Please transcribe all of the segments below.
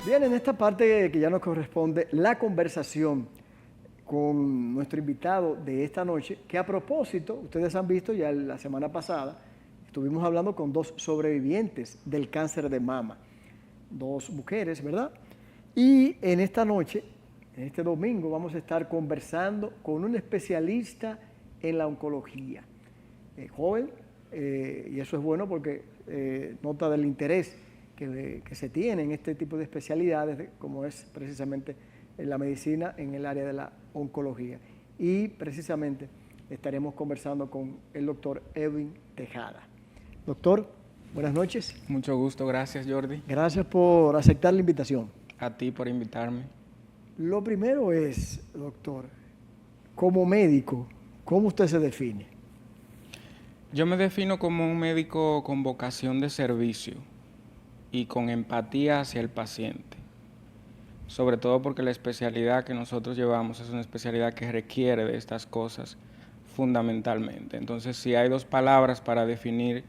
Bien, en esta parte que ya nos corresponde la conversación con nuestro invitado de esta noche, que a propósito, ustedes han visto ya la semana pasada, estuvimos hablando con dos sobrevivientes del cáncer de mama, dos mujeres, ¿verdad? Y en esta noche, en este domingo, vamos a estar conversando con un especialista en la oncología, joven, y eso es bueno porque nota del interés que se tiene en este tipo de especialidades, como es precisamente la medicina en el área de la oncología. Y precisamente estaremos conversando con el doctor Edwin Tejada. Doctor, buenas noches. Mucho gusto, gracias Jordi. Gracias por aceptar la invitación. A ti por invitarme. Lo primero es, doctor, como médico, ¿cómo usted se define? Yo me defino como un médico con vocación de servicio y con empatía hacia el paciente. Sobre todo porque la especialidad que nosotros llevamos es una especialidad que requiere de estas cosas fundamentalmente. Entonces, si hay dos palabras para definir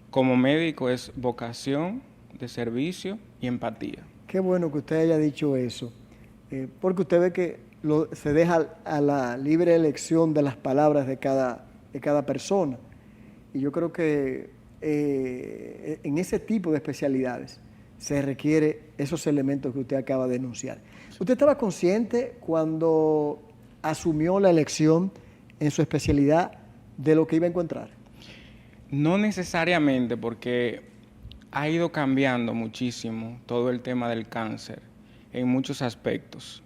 como médico es vocación de servicio y empatía. Qué bueno que usted haya dicho eso, porque usted ve que se deja a la libre elección de las palabras de cada persona. Y yo creo que en ese tipo de especialidades se requiere esos elementos que usted acaba de enunciar. ¿Usted estaba consciente cuando asumió la elección en su especialidad de lo que iba a encontrar? No necesariamente, porque ha ido cambiando muchísimo todo el tema del cáncer en muchos aspectos.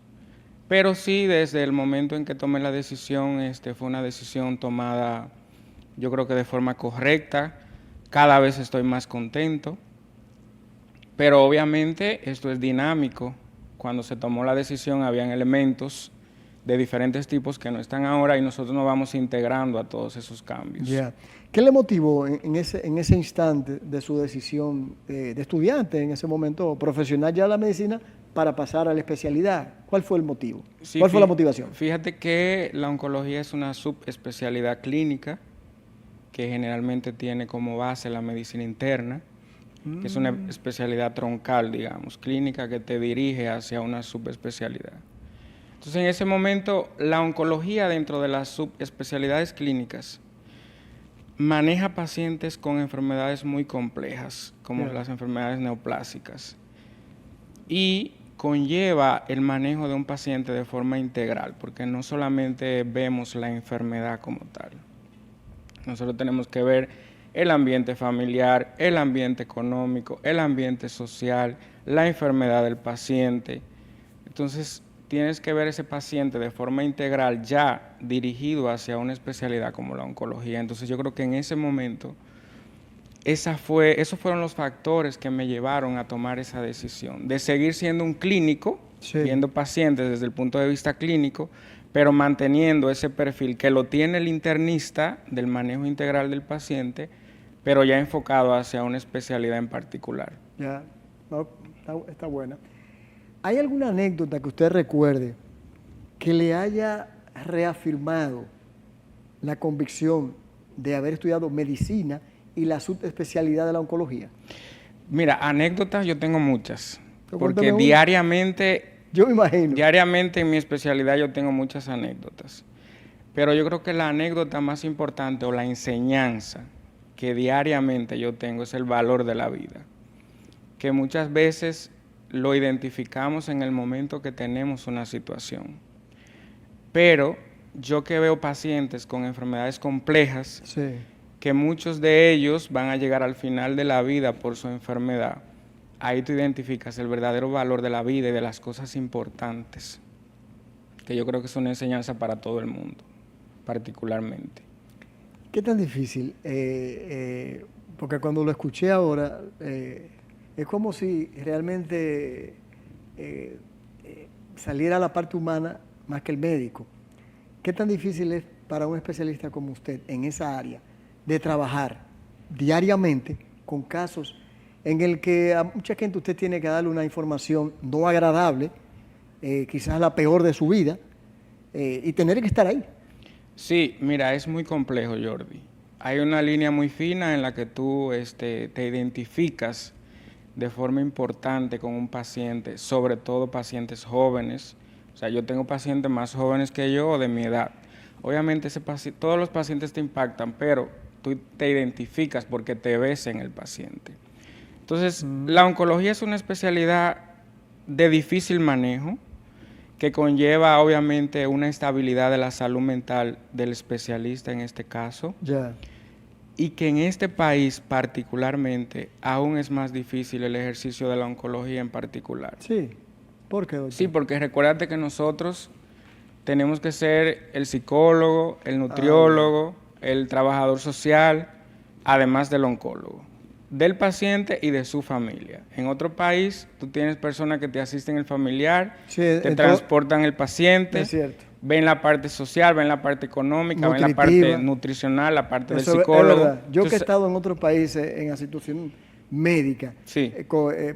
Pero sí, desde el momento en que tomé la decisión, fue una decisión tomada, yo creo que de forma correcta. Cada vez estoy más contento. Pero obviamente esto es dinámico. Cuando se tomó la decisión habían elementos de diferentes tipos que no están ahora y nosotros nos vamos integrando a todos esos cambios. Yeah. ¿Qué le motivó en ese instante de su decisión de estudiante, en ese momento profesional ya de la medicina, para pasar a la especialidad? ¿Cuál fue el motivo? Sí, ¿Cuál fue la motivación? Fíjate que la oncología es una subespecialidad clínica que generalmente tiene como base la medicina interna, que es una especialidad troncal, digamos, clínica que te dirige hacia una subespecialidad. Entonces, en ese momento, la oncología dentro de las subespecialidades clínicas maneja pacientes con enfermedades muy complejas, como las enfermedades neoplásicas, y conlleva el manejo de un paciente de forma integral, porque no solamente vemos la enfermedad como tal. Nosotros tenemos que ver el ambiente familiar, el ambiente económico, el ambiente social, la enfermedad del paciente. Entonces, tienes que ver ese paciente de forma integral ya dirigido hacia una especialidad como la oncología. Entonces, yo creo que en ese momento, esos fueron los factores que me llevaron a tomar esa decisión, de seguir siendo un clínico, viendo pacientes desde el punto de vista clínico, pero manteniendo ese perfil que lo tiene el internista del manejo integral del paciente, pero ya enfocado hacia una especialidad en particular. Ya, no, está buena. ¿Hay alguna anécdota que usted recuerde que le haya reafirmado la convicción de haber estudiado medicina y la subespecialidad de la oncología? Mira, anécdotas yo tengo muchas, porque diariamente... Yo me imagino. Diariamente en mi especialidad yo tengo muchas anécdotas, pero yo creo que la anécdota más importante o la enseñanza que diariamente yo tengo es el valor de la vida, que muchas veces lo identificamos en el momento que tenemos una situación. Pero yo que veo pacientes con enfermedades complejas, que muchos de ellos van a llegar al final de la vida por su enfermedad, ahí tú identificas el verdadero valor de la vida y de las cosas importantes, que yo creo que es una enseñanza para todo el mundo, particularmente. ¿Qué tan difícil? Porque cuando lo escuché ahora, es como si realmente saliera la parte humana más que el médico. ¿Qué tan difícil es para un especialista como usted en esa área de trabajar diariamente con casos en el que a mucha gente usted tiene que darle una información no agradable, quizás la peor de su vida, y tener que estar ahí? Sí, mira, es muy complejo, Jordi. Hay una línea muy fina en la que tú te identificas de forma importante con un paciente, sobre todo pacientes jóvenes. O sea, yo tengo pacientes más jóvenes que yo o de mi edad. Obviamente todos los pacientes te impactan, pero tú te identificas porque te ves en el paciente. Entonces, la oncología es una especialidad de difícil manejo que conlleva obviamente una estabilidad de la salud mental del especialista en este caso. Ya. Y que en este país particularmente aún es más difícil el ejercicio de la oncología en particular. Sí. ¿Por qué, doctor? Sí, porque recuérdate que nosotros tenemos que ser el psicólogo, el nutriólogo, el trabajador social, además del oncólogo, del paciente y de su familia. En otro país, tú tienes personas que te asisten el familiar, sí, te transportan el paciente, es cierto. ven la parte social, ven la parte económica, ven la parte nutricional, la parte del psicólogo. Es verdad. Yo que he estado en otros países en la situación médica, sí.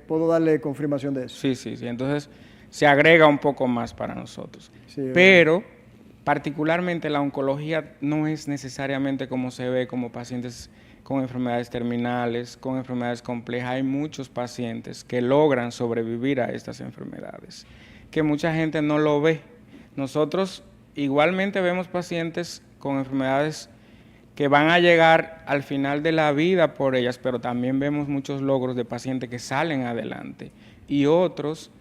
Puedo darle confirmación de eso. Sí, sí, sí. Entonces se agrega un poco más para nosotros. Sí, pero particularmente la oncología no es necesariamente como se ve como pacientes con enfermedades terminales, con enfermedades complejas. Hay muchos pacientes que logran sobrevivir a estas enfermedades, que mucha gente no lo ve. Nosotros igualmente vemos pacientes con enfermedades que van a llegar al final de la vida por ellas, pero también vemos muchos logros de pacientes que salen adelante y otros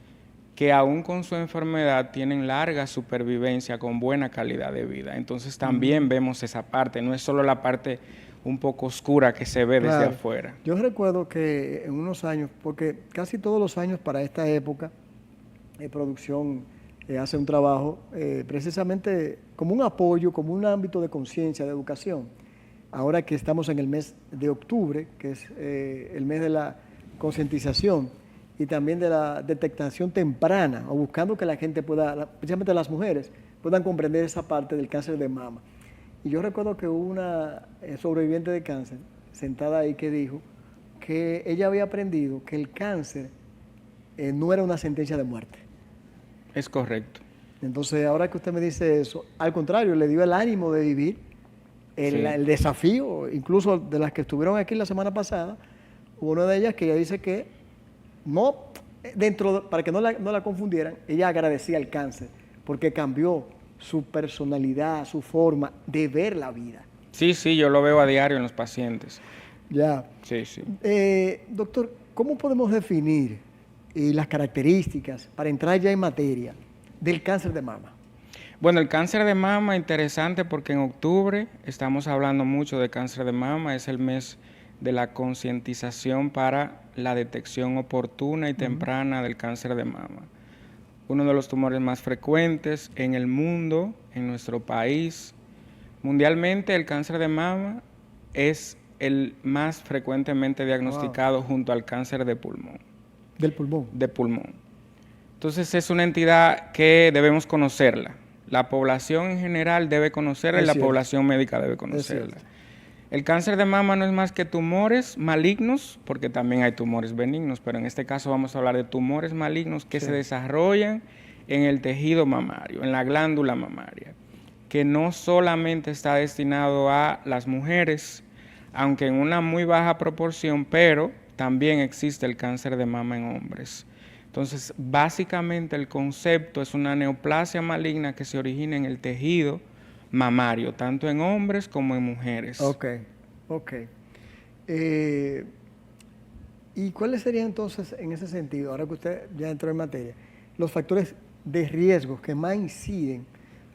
que aún con su enfermedad tienen larga supervivencia con buena calidad de vida. Entonces también vemos esa parte, no es solo la parte un poco oscura que se ve desde afuera. Yo recuerdo que en unos años, porque casi todos los años para esta época, producción hace un trabajo precisamente como un apoyo, como un ámbito de conciencia, de educación. Ahora que estamos en el mes de octubre, que es el mes de la concientización y también de la detectación temprana, o buscando que la gente pueda, especialmente las mujeres, puedan comprender esa parte del cáncer de mama. Y yo recuerdo que hubo una sobreviviente de cáncer sentada ahí que dijo que ella había aprendido que el cáncer no era una sentencia de muerte. Es correcto. Entonces, ahora que usted me dice eso, al contrario, le dio el ánimo de vivir, el desafío, incluso de las que estuvieron aquí la semana pasada, hubo una de ellas que ella dice que no, para que no la confundieran, ella agradecía el cáncer, porque cambió su personalidad, su forma de ver la vida. Sí, sí, yo lo veo a diario en los pacientes. Ya. Sí, sí. Doctor, ¿cómo podemos definir las características, para entrar ya en materia, del cáncer de mama? Bueno, el cáncer de mama, interesante porque en octubre estamos hablando mucho de cáncer de mama, es el mes de la concientización para la detección oportuna y temprana del cáncer de mama. Uno de los tumores más frecuentes en el mundo, en nuestro país. Mundialmente, el cáncer de mama es el más frecuentemente diagnosticado junto al cáncer de pulmón. ¿Del pulmón? De pulmón. Entonces, es una entidad que debemos conocerla. La población en general debe conocerla y la población médica debe conocerla. El cáncer de mama no es más que tumores malignos, porque también hay tumores benignos, pero en este caso vamos a hablar de tumores malignos que se desarrollan en el tejido mamario, en la glándula mamaria, que no solamente está destinado a las mujeres, aunque en una muy baja proporción, pero también existe el cáncer de mama en hombres. Entonces, básicamente el concepto es una neoplasia maligna que se origina en el tejido mamario, tanto en hombres como en mujeres. Ok. ¿Y cuáles serían entonces, en ese sentido, ahora que usted ya entró en materia, los factores de riesgo que más inciden?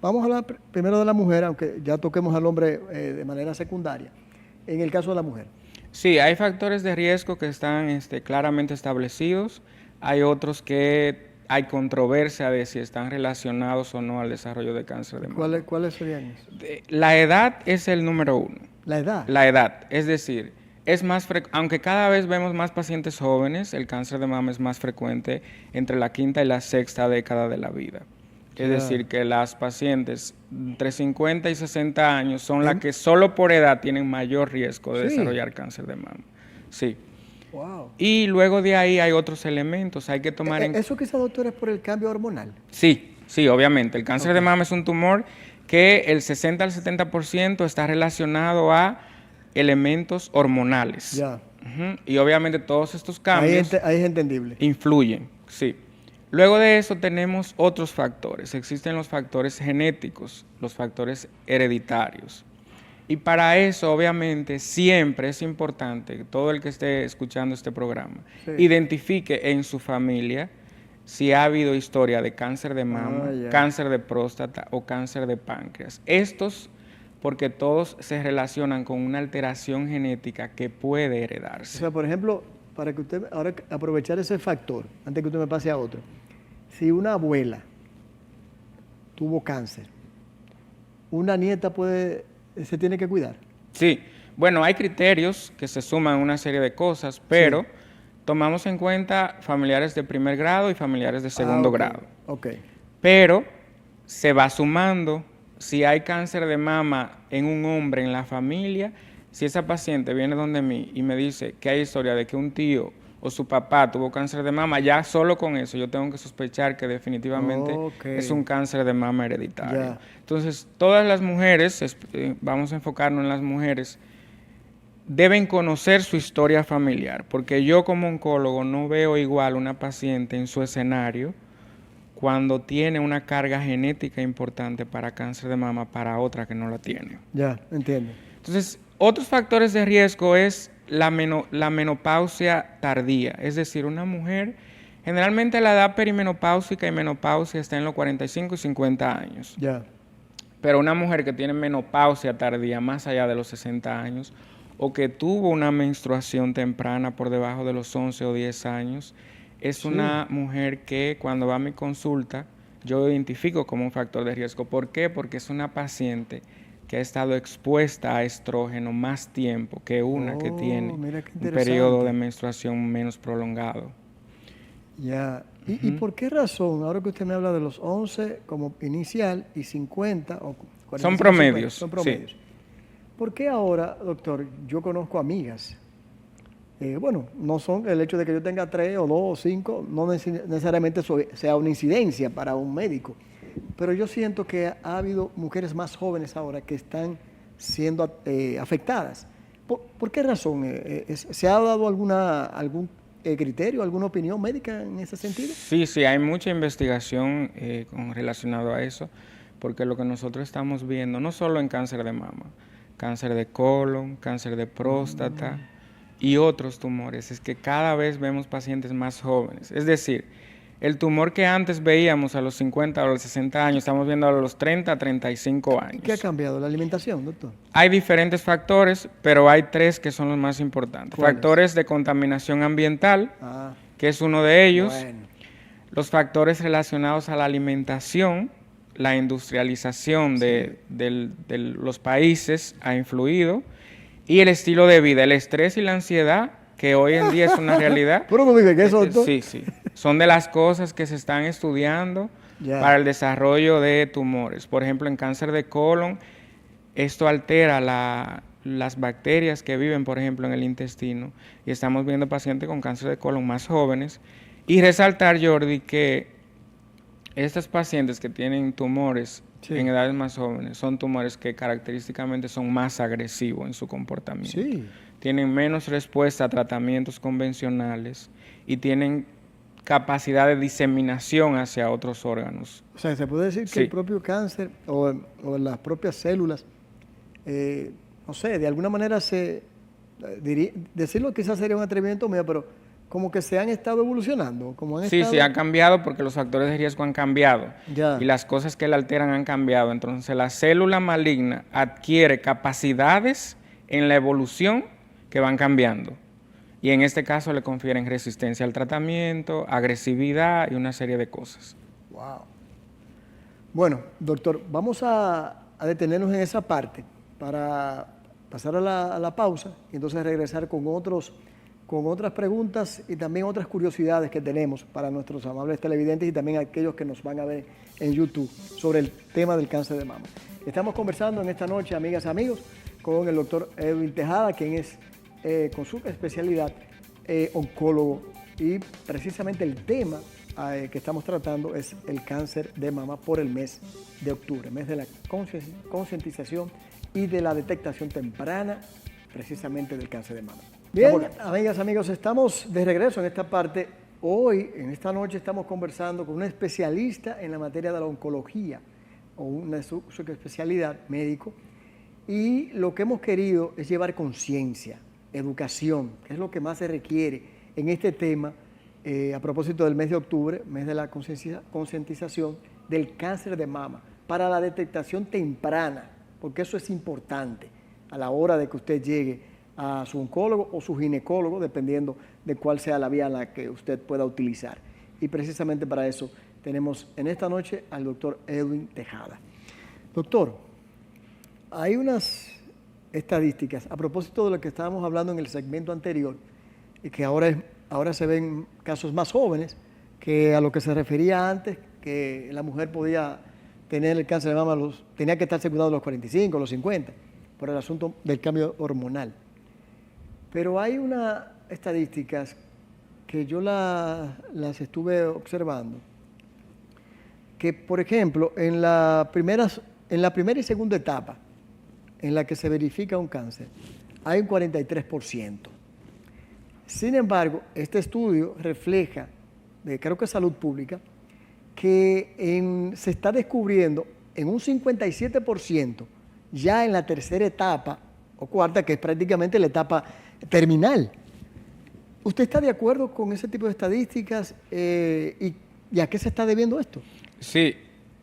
Vamos a hablar primero de la mujer, aunque ya toquemos al hombre de manera secundaria, en el caso de la mujer. Sí, hay factores de riesgo que están claramente establecidos. Hay otros que hay controversia de si están relacionados o no al desarrollo de cáncer de mama. ¿Cuáles serían esos? La edad es el número uno. ¿La edad? La edad, es decir, es más aunque cada vez vemos más pacientes jóvenes, el cáncer de mama es más frecuente entre la quinta y la sexta década de la vida. Es decir, que las pacientes entre 50 y 60 años son las que solo por edad tienen mayor riesgo de desarrollar cáncer de mama. Sí. Wow. Y luego de ahí hay otros elementos, hay que tomar en... ¿Eso quizá, doctor, es por el cambio hormonal? Sí, obviamente. El cáncer de mama es un tumor que el 60 al 70% está relacionado a elementos hormonales. Ya. Y obviamente todos estos Ahí, cambios ahí es entendible. influyen, sí. Luego de eso tenemos otros factores. Existen los factores genéticos, los factores hereditarios. Y para eso, obviamente, siempre es importante que todo el que esté escuchando este programa Sí. identifique en su familia si ha habido historia de cáncer de mama, ya. cáncer de próstata o cáncer de páncreas. Estos porque todos se relacionan con una alteración genética que puede O heredarse. sea, por ejemplo, para que usted ahora aprovechar ese factor, antes que usted me pase a otro, si una abuela tuvo cáncer, una nieta se tiene que cuidar. Sí, bueno, hay criterios que se suman a una serie de cosas, pero Sí. tomamos en cuenta familiares de primer grado y familiares de segundo ok, grado. Ok. Pero se va sumando si hay cáncer de mama en un hombre en la familia. Si esa paciente viene donde mí y me dice que hay historia de que un tío o su papá tuvo cáncer de mama, ya solo con eso yo tengo que sospechar que definitivamente Ok. es un cáncer de mama hereditario. Ya. Entonces, todas las mujeres, vamos a enfocarnos en las mujeres, deben conocer su historia familiar, porque yo como oncólogo no veo igual una paciente en su escenario cuando tiene una carga genética importante para cáncer de mama para otra que no la tiene. Ya, entiendo. Entonces, otros factores de riesgo es la menopausia tardía, es decir, una mujer, generalmente la edad perimenopáusica y menopausia está en los 45 y 50 años, Ya. pero una mujer que tiene menopausia tardía más allá de los 60 años o que tuvo una menstruación temprana por debajo de los 11 o 10 años, es Sí. una mujer que cuando va a mi consulta yo identifico como un factor de riesgo. ¿Por qué? Porque es una paciente que ha estado expuesta a estrógeno más tiempo que una que tiene Mira qué un periodo de interesante. menstruación menos prolongado. Ya. ¿Y por qué razón, ahora que usted me habla de los 11 como inicial y 50 o 45, Son 50, promedios, son sí. promedios? ¿Por qué ahora, doctor, yo conozco amigas? Bueno, no son el hecho de que yo tenga 3 o 2 o 5, no necesariamente sea una incidencia para un médico, pero yo siento que ha habido mujeres más jóvenes ahora que están siendo afectadas. ¿Por qué razón? ¿Se ha dado algún criterio, alguna opinión médica en ese sentido? Sí, sí, hay mucha investigación relacionado a eso, porque lo que nosotros estamos viendo, no solo en cáncer de mama, cáncer de colon, cáncer de próstata y otros tumores, es que cada vez vemos pacientes más jóvenes. Es decir, el tumor que antes veíamos a los 50 o a los 60 años, estamos viendo a los 30 a 35 años. ¿Qué ha cambiado? ¿La alimentación, doctor? Hay diferentes factores, pero hay 3 que son los más importantes. ¿Cuáles? Factores de contaminación ambiental, Ah, que es uno de ellos. bueno. Los factores relacionados a la alimentación, la industrialización de los países ha influido, y el estilo de vida, el estrés y la ansiedad, que hoy en día es una realidad. Pero no diga que eso, doctor. Sí, sí. Son de las cosas que se están estudiando Ya. para el desarrollo de tumores. Por ejemplo, en cáncer de colon, esto altera las bacterias que viven, por ejemplo, en el intestino, y estamos viendo pacientes con cáncer de colon más jóvenes. Y resaltar, Jordi, que estas pacientes que tienen tumores Sí. en edades más jóvenes son tumores que característicamente son más agresivos en su comportamiento. Sí. Tienen menos respuesta a tratamientos convencionales y tienen capacidad de diseminación hacia otros órganos. O sea, se puede decir que Sí. el propio cáncer o las propias células, no sé, de alguna manera decirlo quizás sería un atrevimiento mío, pero como que se han estado evolucionando, como han Sí, estado... sí, ha cambiado porque los factores de riesgo han cambiado Ya. y las cosas que la alteran han cambiado. Entonces, la célula maligna adquiere capacidades en la evolución que van cambiando. Y en este caso le confieren resistencia al tratamiento, agresividad y una serie de cosas. Wow. Bueno, doctor, vamos a detenernos en esa parte para pasar a la pausa y entonces regresar con otras preguntas y también otras curiosidades que tenemos para nuestros amables televidentes y también aquellos que nos van a ver en YouTube sobre el tema del cáncer de mama. Estamos conversando en esta noche, amigas y amigos, con el doctor Edwin Tejada, quien es con su especialidad oncólogo, y precisamente el tema que estamos tratando es el cáncer de mama por el mes de octubre, mes de la concientización y de la detectación temprana precisamente del cáncer de mama. Bien, amigas, amigos, estamos de regreso en esta parte. Hoy, en esta noche, estamos conversando con un especialista en la materia de la oncología, o una su especialidad, médico, y lo que hemos querido es llevar conciencia, educación, que es lo que más se requiere en este tema, a propósito del mes de octubre, mes de la concientización del cáncer de mama, para la detectación temprana, porque eso es importante a la hora de que usted llegue a su oncólogo o su ginecólogo, dependiendo de cuál sea la vía en la que usted pueda utilizar. Y precisamente para eso tenemos en esta noche al doctor Edwin Tejada. Doctor, hay unas estadísticas, a propósito de lo que estábamos hablando en el segmento anterior, y que ahora se ven casos más jóvenes, que a lo que se refería antes, que la mujer podía tener el cáncer de mama, tenía que estarse cuidando a los 45, los 50, por el asunto del cambio hormonal. Pero hay unas estadísticas que yo las estuve observando, que por ejemplo, en la primera y segunda etapa, en la que se verifica un cáncer, hay un 43%. Sin embargo, este estudio refleja, creo que es Salud Pública, que se está descubriendo en un 57% ya en la tercera etapa o cuarta, que es prácticamente la etapa terminal. ¿Usted está de acuerdo con ese tipo de estadísticas y a qué se está debiendo esto? Sí,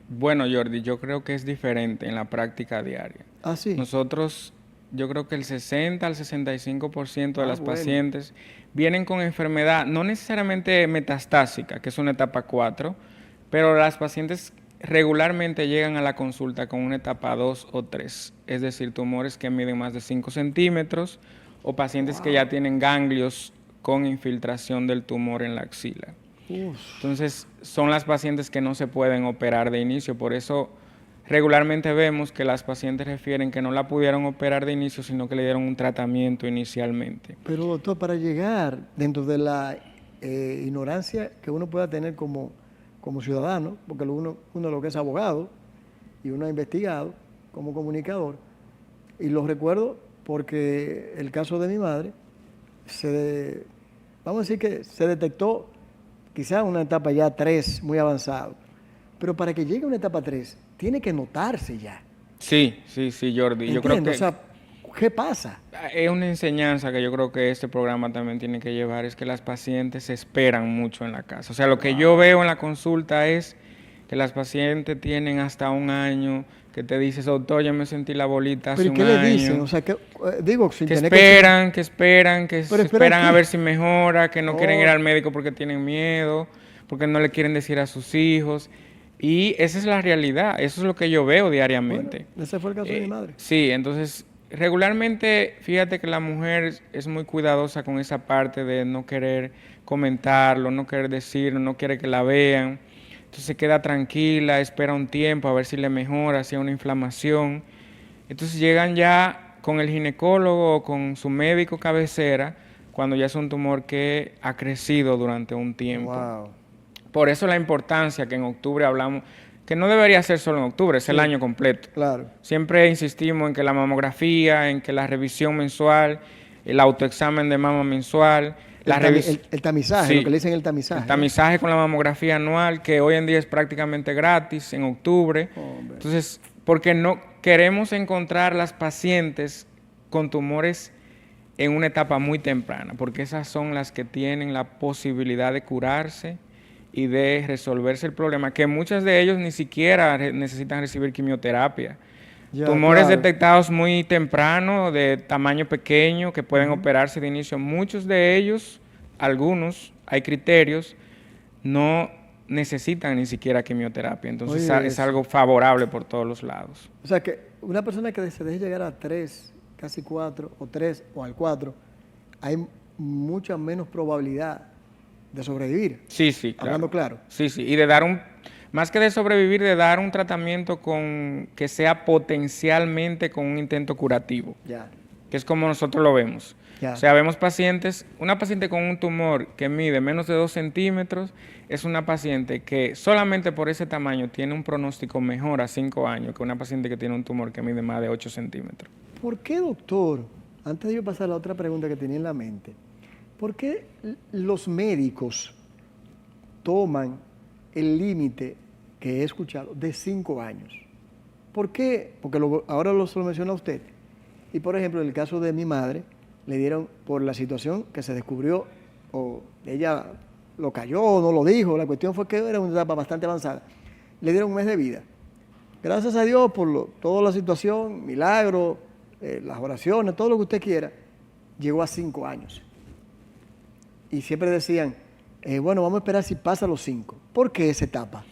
bueno, Jordi, yo creo que es diferente en la práctica diaria. Ah, sí. Nosotros, yo creo que el 60 al 65% de las pacientes vienen con enfermedad, no necesariamente metastásica, que es una etapa 4, pero las pacientes regularmente llegan a la consulta con una etapa 2 o 3, es decir, tumores que miden más de 5 centímetros o pacientes que ya tienen ganglios con infiltración del tumor en la axila. Entonces, son las pacientes que no se pueden operar de inicio, por eso regularmente vemos que las pacientes refieren que no la pudieron operar de inicio, sino que le dieron un tratamiento inicialmente. Pero doctor, para llegar dentro de la ignorancia que uno pueda tener como ciudadano, porque uno lo que es abogado y uno ha investigado como comunicador, y lo recuerdo porque el caso de mi madre, vamos a decir que se detectó quizás una etapa ya 3 muy avanzado, pero para que llegue a una etapa 3 tiene que notarse ya. Sí, Jordi. ¿Entiendes? Yo creo que, o sea, ¿qué pasa? Es una enseñanza que yo creo que este programa también tiene que llevar, es que las pacientes se esperan mucho en la casa. O sea, lo que yo veo en la consulta es que las pacientes tienen hasta un año, que te dices, doctor, yo me sentí la bolita hace un año. ¿Pero qué le dicen? O sea, que esperan a ver si mejora, que no quieren ir al médico porque tienen miedo, porque no le quieren decir a sus hijos. Y esa es la realidad, eso es lo que yo veo diariamente. Bueno, ese fue el caso de mi madre. Sí, entonces, regularmente, fíjate que la mujer es muy cuidadosa con esa parte de no querer comentarlo, no querer decirlo, no quiere que la vean. Entonces se queda tranquila, espera un tiempo a ver si le mejora, si hay una inflamación. Entonces llegan ya con el ginecólogo o con su médico cabecera cuando ya es un tumor que ha crecido durante un tiempo. Wow. Por eso la importancia que en octubre hablamos, que no debería ser solo en octubre, es el año completo. Claro. Siempre insistimos en que la mamografía, en que la revisión mensual, el autoexamen de mama mensual, el tamizaje, sí, lo que le dicen el tamizaje. El tamizaje con la mamografía anual, que hoy en día es prácticamente gratis en octubre. Hombre. Entonces, porque no queremos encontrar las pacientes con tumores en una etapa muy temprana, porque esas son las que tienen la posibilidad de curarse y de resolverse el problema, que muchas de ellos ni siquiera necesitan recibir quimioterapia. Ya, tumores detectados muy temprano, de tamaño pequeño, que pueden operarse de inicio. Muchos de ellos, algunos, hay criterios, no necesitan ni siquiera quimioterapia. Entonces es algo favorable por todos los lados. O sea que una persona que se deje llegar a 3, casi 4, o 3, o al 4, hay mucha menos probabilidad de sobrevivir. Sí, claro. Hablando claro. Sí, y de dar más que de sobrevivir, de dar un tratamiento que sea potencialmente con un intento curativo. Ya. Que es como nosotros lo vemos. Ya. O sea, vemos una paciente con un tumor que mide menos de 2 centímetros, es una paciente que solamente por ese tamaño tiene un pronóstico mejor a 5 años que una paciente que tiene un tumor que mide más de 8 centímetros. ¿Por qué, doctor, Antes de yo pasar a la otra pregunta que tenía en la mente, ¿por qué los médicos toman el límite que he escuchado de 5 años? ¿Por qué? Porque ahora se lo menciona usted. Y por ejemplo, en el caso de mi madre, le dieron por la situación que se descubrió, o ella lo cayó o no lo dijo, la cuestión fue que era una etapa bastante avanzada, le dieron 1 mes de vida. Gracias a Dios por toda la situación, milagro, las oraciones, todo lo que usted quiera, llegó a 5 años. Y siempre decían, bueno, vamos a esperar si pasa los 5. ¿Por qué esa etapa?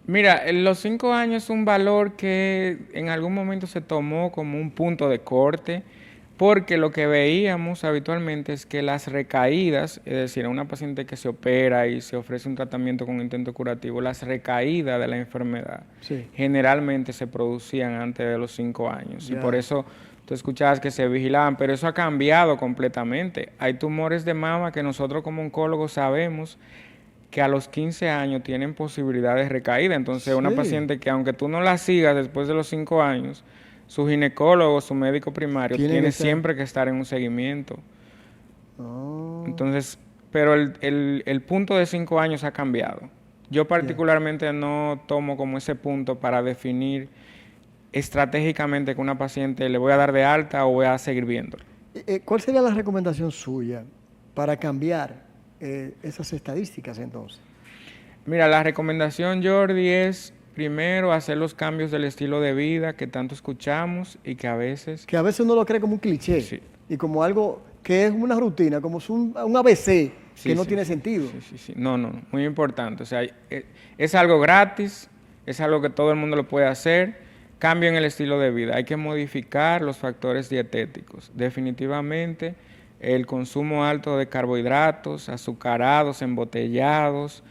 Mira, los 5 años es un valor que en algún momento se tomó como un punto de corte, porque lo que veíamos habitualmente es que las recaídas, es decir, a una paciente que se opera y se ofrece un tratamiento con intento curativo, las recaídas de la enfermedad generalmente se producían antes de los 5 años. Y por eso tú escuchabas que se vigilaban, pero eso ha cambiado completamente. Hay tumores de mama que nosotros como oncólogos sabemos que a los 15 años tienen posibilidad de recaída. Entonces, una paciente que aunque tú no la sigas después de los 5 años, su ginecólogo, su médico primario, tiene siempre que estar en un seguimiento. Entonces, pero el punto de 5 años ha cambiado. Yo particularmente no tomo como ese punto para definir estratégicamente que una paciente le voy a dar de alta o voy a seguir viendo. ¿Cuál sería la recomendación suya para cambiar esas estadísticas entonces? Mira, la recomendación, Jordi, es primero hacer los cambios del estilo de vida que tanto escuchamos y que a veces... Que a veces uno lo cree como un cliché y como algo que es una rutina, como un ABC que no tiene sentido. No, muy importante. O sea, es algo gratis, es algo que todo el mundo lo puede hacer. Cambio en el estilo de vida. Hay que modificar los factores dietéticos. Definitivamente, el consumo alto de carbohidratos, azucarados, embotellados,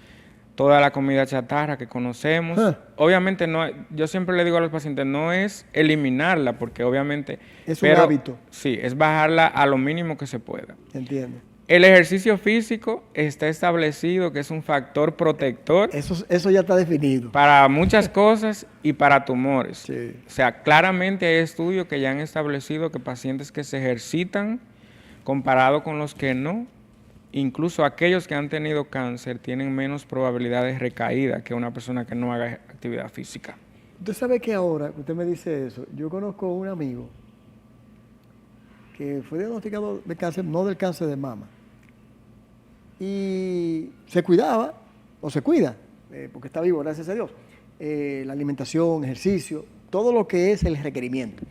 toda la comida chatarra que conocemos. Obviamente, yo siempre le digo a los pacientes, no es eliminarla, porque obviamente... Es un hábito. Sí, es bajarla a lo mínimo que se pueda. Entiendo. El ejercicio físico está establecido que es un factor protector. Eso ya está definido. Para muchas cosas y para tumores. Sí. O sea, claramente hay estudios que ya han establecido que pacientes que se ejercitan, comparado con los que no, incluso aquellos que han tenido cáncer, tienen menos probabilidad de recaída que una persona que no haga actividad física. Usted sabe que ahora, que usted me dice eso, yo conozco un amigo que fue diagnosticado de cáncer, no del cáncer de mama, y se cuidaba, o se cuida, porque está vivo, gracias a Dios, la alimentación, ejercicio, todo lo que es el requerimiento.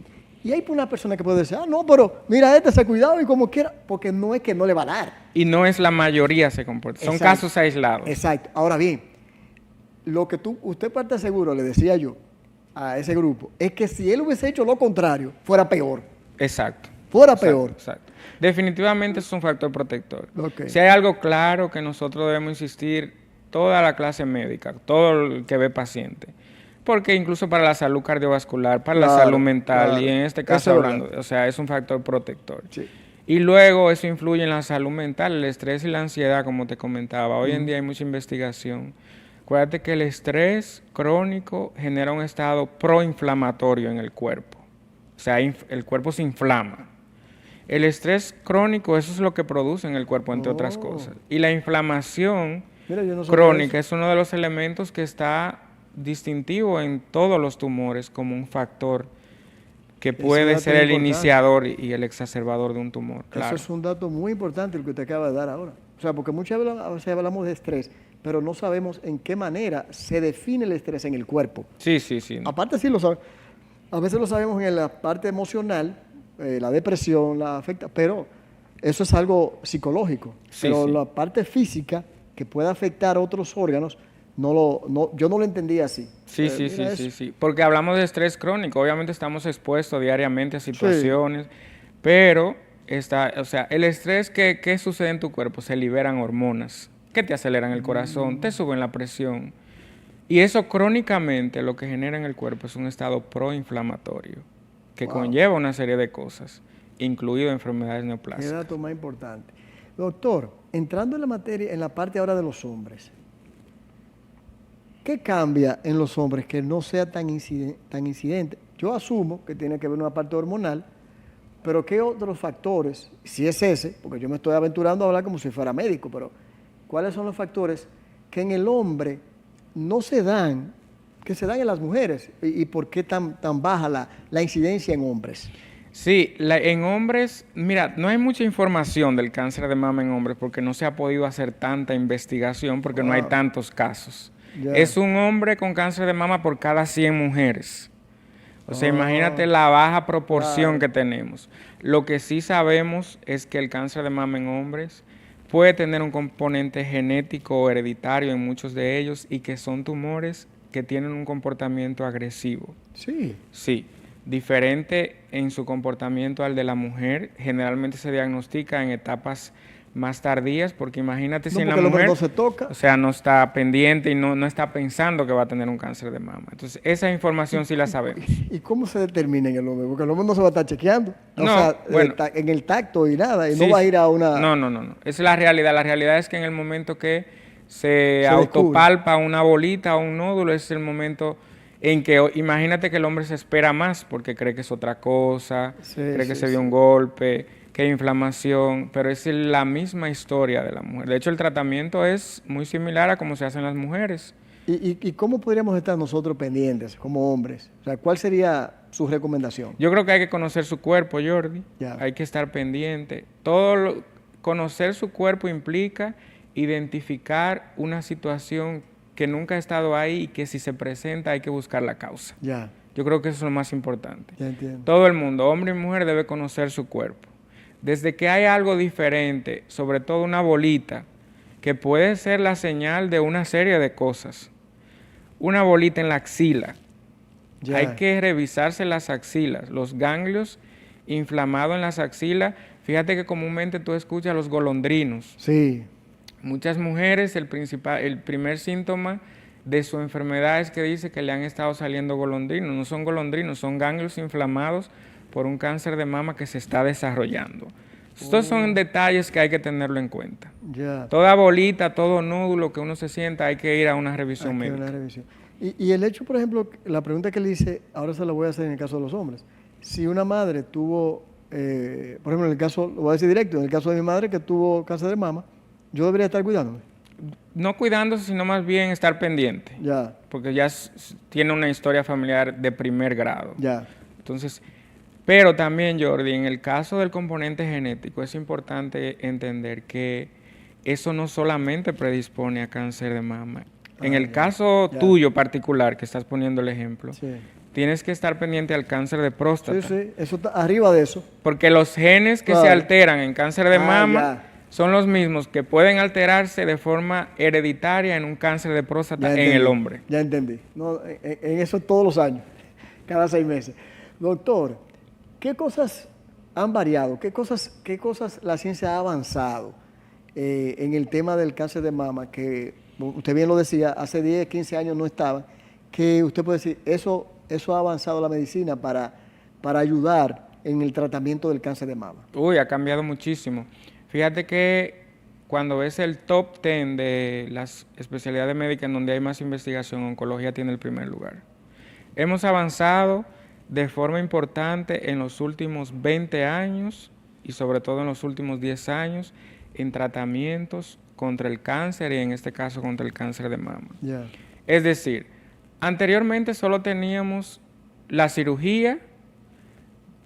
Y hay una persona que puede decir, no, pero mira, se ha cuidado y como quiera, porque no es que no le va a dar. Y no es la mayoría se comporta, son casos aislados. Exacto. Ahora bien, lo que usted parte seguro, le decía yo a ese grupo, es que si él hubiese hecho lo contrario, fuera peor. Exacto. Fuera peor. Exacto. Definitivamente es un factor protector. Okay. Si hay algo claro que nosotros debemos insistir, toda la clase médica, todo el que ve paciente, porque incluso para la salud cardiovascular, para la salud mental, y en este caso hablando, o sea, es un factor protector. Sí. Y luego eso influye en la salud mental, el estrés y la ansiedad, como te comentaba. Hoy en día hay mucha investigación. Acuérdate que el estrés crónico genera un estado proinflamatorio en el cuerpo. O sea, el cuerpo se inflama. El estrés crónico, eso es lo que produce en el cuerpo, entre otras cosas. Y la inflamación crónica es uno de los elementos que está distintivo en todos los tumores como un factor que puede ser el iniciador y el exacerbador de un tumor. Claro. Eso es un dato muy importante el que usted acaba de dar ahora. O sea, porque muchas veces hablamos de estrés, pero no sabemos en qué manera se define el estrés en el cuerpo. Sí. Aparte sí lo sabemos. A veces lo sabemos en la parte emocional, la depresión, la afecta, pero eso es algo psicológico. Pero la parte física que puede afectar otros órganos, yo no lo entendía así. Sí. Porque hablamos de estrés crónico. Obviamente estamos expuestos diariamente a situaciones, pero el estrés, ¿qué sucede en tu cuerpo? Se liberan hormonas que te aceleran el corazón, te suben la presión. Y eso crónicamente lo que genera en el cuerpo es un estado proinflamatorio que conlleva una serie de cosas, incluido enfermedades neoplásicas. Qué dato más importante. Doctor, entrando en la materia, en la parte ahora de los hombres, ¿qué cambia en los hombres que no sea tan incidente? Yo asumo que tiene que ver una parte hormonal pero ¿qué otros factores, si es ese, porque yo me estoy aventurando a hablar como si fuera médico, pero cuáles son los factores que en el hombre no se dan, que se dan en las mujeres y por qué tan baja la incidencia en hombres? Sí, en hombres, mira, no hay mucha información del cáncer de mama en hombres porque no se ha podido hacer tanta investigación porque no hay tantos casos. Ya. Es un hombre con cáncer de mama por cada 100 mujeres. O sea, imagínate la baja proporción que tenemos. Lo que sí sabemos es que el cáncer de mama en hombres puede tener un componente genético o hereditario en muchos de ellos y que son tumores que tienen un comportamiento agresivo. Sí. Sí, diferente en su comportamiento al de la mujer. Generalmente se diagnostica en etapas más tardías, porque imagínate si en la mujer, no se toca. o sea, no está pendiente y no está pensando que va a tener un cáncer de mama. Entonces, esa información sí la sabemos. ¿Y cómo se determina en el hombre? Porque el hombre no se va a estar chequeando. No, o sea, bueno, en el tacto y nada, y sí, no va a ir a una... No. Esa es la realidad. La realidad es que en el momento que se descubre. autopalpa una bolita o un nódulo, es el momento en que, imagínate que el hombre se espera más porque cree que es otra cosa, cree que se dio un golpe, que hay inflamación, pero es la misma historia de la mujer. De hecho, el tratamiento es muy similar a cómo se hacen las mujeres. ¿Y cómo podríamos estar nosotros pendientes como hombres? O sea, ¿cuál sería su recomendación? Yo creo que hay que conocer su cuerpo, Jordi. Ya. Hay que estar pendiente. Conocer su cuerpo implica identificar una situación que nunca ha estado ahí y que si se presenta hay que buscar la causa. Ya. Yo creo que eso es lo más importante. Ya entiendo. Todo el mundo, hombre y mujer, debe conocer su cuerpo. Desde que hay algo diferente, sobre todo una bolita, que puede ser la señal de una serie de cosas. Una bolita en la axila. Ya. Hay que revisarse las axilas, los ganglios inflamados en las axilas. Fíjate que comúnmente tú escuchas los golondrinos. Sí. Muchas mujeres, el primer síntoma de su enfermedad es que dice que le han estado saliendo golondrinos. No son golondrinos, son ganglios inflamados por un cáncer de mama que se está desarrollando. Estos son detalles que hay que tenerlo en cuenta. Ya. Toda bolita, todo nódulo que uno se sienta, hay que ir a una revisión médica. Una revisión. Y el hecho, por ejemplo, la pregunta que le hice, ahora se la voy a hacer en el caso de los hombres. Si una madre tuvo, por ejemplo, en el caso, lo voy a decir directo, en el caso de mi madre que tuvo cáncer de mama, yo debería estar cuidándome. No cuidándose, sino más bien estar pendiente. Ya. Porque ya tiene una historia familiar de primer grado. Ya. Entonces, pero también, Jordi, en el caso del componente genético es importante entender que eso no solamente predispone a cáncer de mama. En el caso tuyo particular, que estás poniendo el ejemplo, tienes que estar pendiente al cáncer de próstata. Sí, eso está arriba de eso. Porque los genes que se alteran en cáncer de mama son los mismos que pueden alterarse de forma hereditaria en un cáncer de próstata en el hombre. Ya entendí. No, en eso todos los años, cada 6 meses. Doctor, ¿qué cosas han variado? ¿Qué cosas la ciencia ha avanzado en el tema del cáncer de mama? Que usted bien lo decía, hace 10, 15 años no estaba. Que usted puede decir, eso ha avanzado la medicina para ayudar en el tratamiento del cáncer de mama. Uy, ha cambiado muchísimo. Fíjate que cuando ves el top 10 de las especialidades médicas en donde hay más investigación, oncología tiene el primer lugar. Hemos avanzado de forma importante en los últimos 20 años y sobre todo en los últimos 10 años en tratamientos contra el cáncer y en este caso contra el cáncer de mama. Yeah. Es decir, anteriormente solo teníamos la cirugía,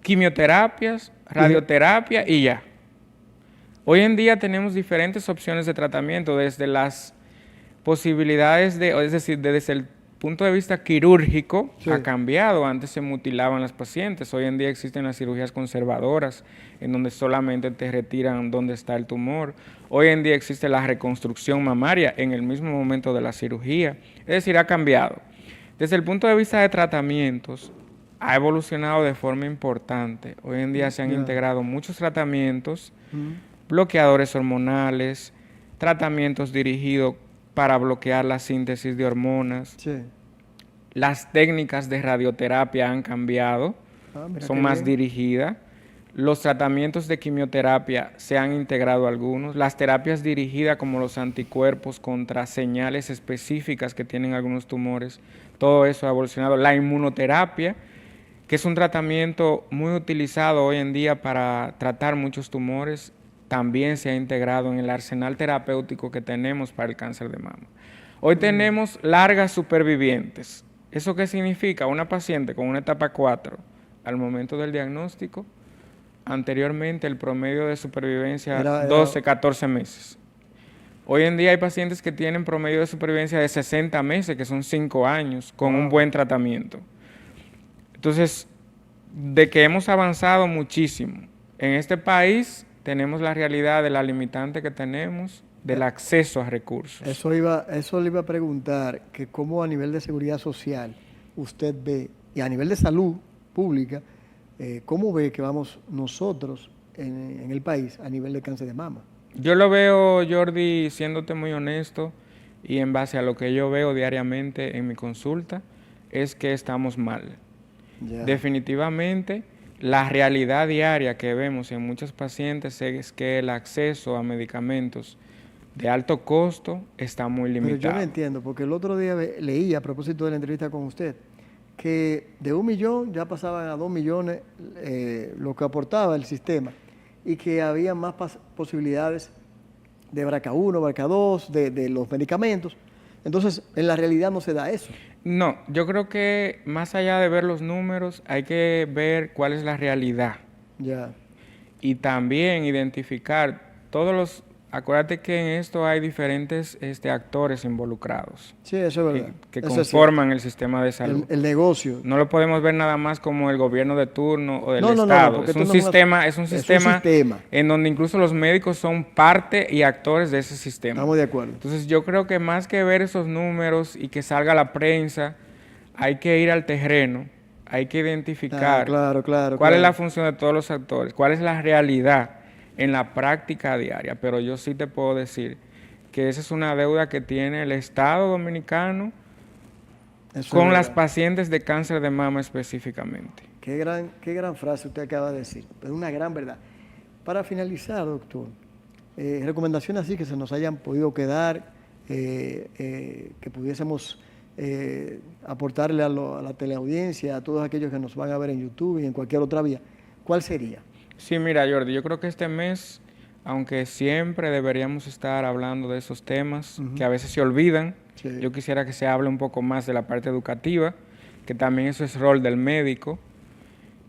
quimioterapias, radioterapia y ya. Hoy en día tenemos diferentes opciones de tratamiento, desde las posibilidades es decir, desde el punto de vista quirúrgico ha cambiado. Antes se mutilaban las pacientes, hoy en día existen las cirugías conservadoras, en donde solamente te retiran donde está el tumor. Hoy en día existe la reconstrucción mamaria en el mismo momento de la cirugía, es decir, ha cambiado. Desde el punto de vista de tratamientos, ha evolucionado de forma importante. Hoy en día se han integrado muchos tratamientos, bloqueadores hormonales, tratamientos dirigidos para bloquear la síntesis de hormonas. Las técnicas de radioterapia han cambiado, son más dirigidas. Los tratamientos de quimioterapia se han integrado algunos. Las terapias dirigidas como los anticuerpos contra señales específicas que tienen algunos tumores, todo eso ha evolucionado. La inmunoterapia, que es un tratamiento muy utilizado hoy en día para tratar muchos tumores, también se ha integrado en el arsenal terapéutico que tenemos para el cáncer de mama. Hoy tenemos largas supervivientes. ¿Eso qué significa? Una paciente con una etapa 4 al momento del diagnóstico, anteriormente el promedio de supervivencia era 12, 14 meses. Hoy en día hay pacientes que tienen promedio de supervivencia de 60 meses, que son 5 años, con un buen tratamiento. Entonces, de que hemos avanzado muchísimo. En este país tenemos la realidad de la limitante que tenemos, del acceso a recursos. Eso le iba a preguntar, que cómo a nivel de seguridad social usted ve, y a nivel de salud pública, cómo ve que vamos nosotros en el país a nivel de cáncer de mama. Yo lo veo, Jordi, siéndote muy honesto, y en base a lo que yo veo diariamente en mi consulta, es que estamos mal. Ya. Definitivamente, la realidad diaria que vemos en muchos pacientes es que el acceso a medicamentos de alto costo está muy limitado. Pero yo no entiendo, porque el otro día leí, a propósito de la entrevista con usted, que de 1 millón ya pasaban a 2 millones lo que aportaba el sistema, y que había más posibilidades de BRCA1, BRCA2, de los medicamentos. Entonces, en la realidad no se da eso. No, yo creo que más allá de ver los números, hay que ver cuál es la realidad. Ya. Y también identificar todos los... Acuérdate que en esto hay diferentes actores involucrados. Sí, eso es verdad. Que conforman el sistema de salud. El negocio. No lo podemos ver nada más como el gobierno de turno o del Estado. Es un sistema en donde incluso los médicos son parte y actores de ese sistema. Estamos de acuerdo. Entonces yo creo que más que ver esos números y que salga la prensa, hay que ir al terreno, hay que identificar cuál es la función de todos los actores, cuál es la realidad en la práctica diaria. Pero yo sí te puedo decir que esa es una deuda que tiene el Estado dominicano con las pacientes de cáncer de mama específicamente. Qué gran frase usted acaba de decir, es una gran verdad. Para finalizar, doctor, recomendaciones así que se nos hayan podido quedar, que pudiésemos aportarle a la teleaudiencia, a todos aquellos que nos van a ver en YouTube y en cualquier otra vía, ¿cuál sería? Sí, mira, Jordi, yo creo que este mes, aunque siempre deberíamos estar hablando de esos temas que a veces se olvidan, yo quisiera que se hable un poco más de la parte educativa, que también eso es rol del médico.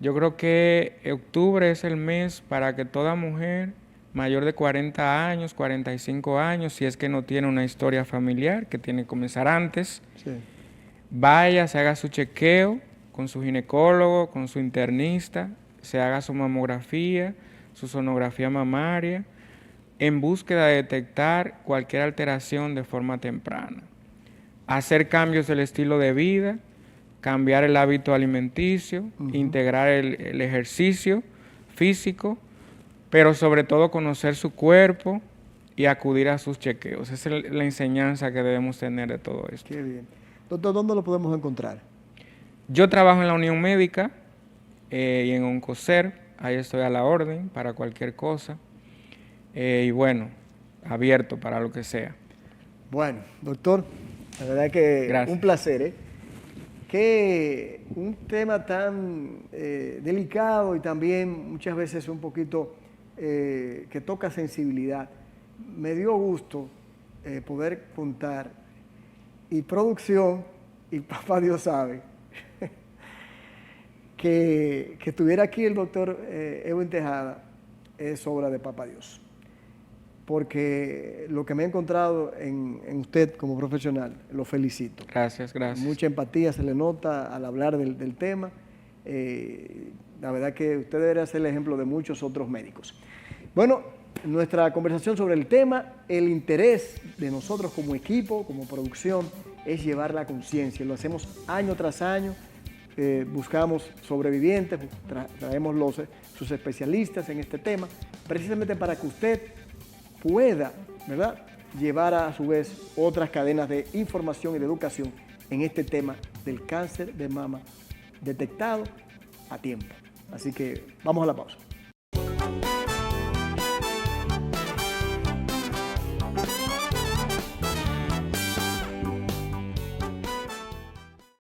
Yo creo que octubre es el mes para que toda mujer mayor de 40 años, 45 años, si es que no tiene una historia familiar, que tiene que comenzar antes, vaya, se haga su chequeo con su ginecólogo, con su internista, se haga su mamografía, su sonografía mamaria, en búsqueda de detectar cualquier alteración de forma temprana. Hacer cambios del estilo de vida, cambiar el hábito alimenticio, integrar el ejercicio físico, pero sobre todo conocer su cuerpo y acudir a sus chequeos. Esa es la enseñanza que debemos tener de todo esto. Qué bien. Doctor, ¿dónde lo podemos encontrar? Yo trabajo en la Unión Médica y en Oncocer, ahí estoy a la orden para cualquier cosa. Y bueno, abierto para lo que sea. Bueno, doctor, la verdad que gracias. Un placer, que un tema tan delicado y también muchas veces un poquito que toca sensibilidad. Me dio gusto poder contar, y producción, y papá Dios sabe, que estuviera aquí el doctor Edwin Tejada es obra de papá Dios. Porque lo que me he encontrado en usted como profesional, lo felicito. Gracias, gracias. Mucha empatía se le nota al hablar del tema. La verdad que usted debería ser el ejemplo de muchos otros médicos. Bueno, nuestra conversación sobre el tema, el interés de nosotros como equipo, como producción, es llevar la conciencia. Lo hacemos año tras año. Buscamos sobrevivientes, traemos sus especialistas en este tema, precisamente para que usted pueda, ¿verdad?, llevar a su vez otras cadenas de información y de educación en este tema del cáncer de mama detectado a tiempo. Así que vamos a la pausa.